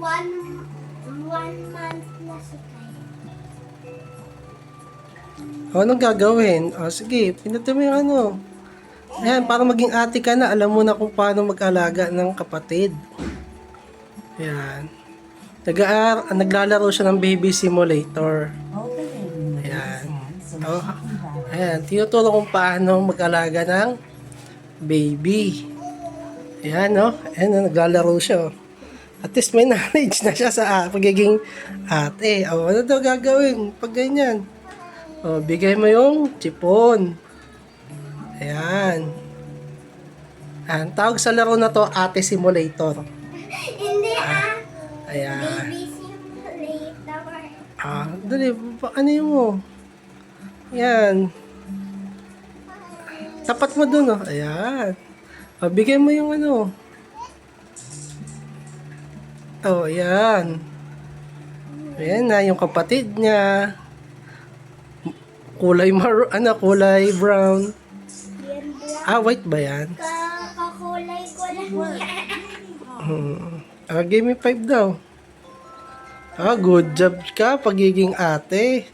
one month na si Kyle. Anong gagawin? Sige, pinutin mo yung ano. Ayan, para maging ate ka na, alam mo na kung paano mag-alaga ng kapatid. Ayan. Naglalaro siya ng baby simulator. Ayan. Ayan, tinuturo kung paano mag-alaga ng baby. Ayan, no? Ayan, naglalaro siya. At least may knowledge na siya sa pagiging ate. Ano daw gagawin pag ganyan? Bigay mo yung chipon. Ayan. Tawag sa laro na to, Ate Simulator. Hindi Ayan. Baby simulator. Dali, ano yung mo? Ayan. Tapat mo dun, oh. Ayan. Bigay mo yung ano. Ayan. Ayan na, yung kapatid niya. Kulay kulay brown. Yan bro. White ba yan? Kakulay ko lang. Give me 5 daw. Good job ka, pagiging ate.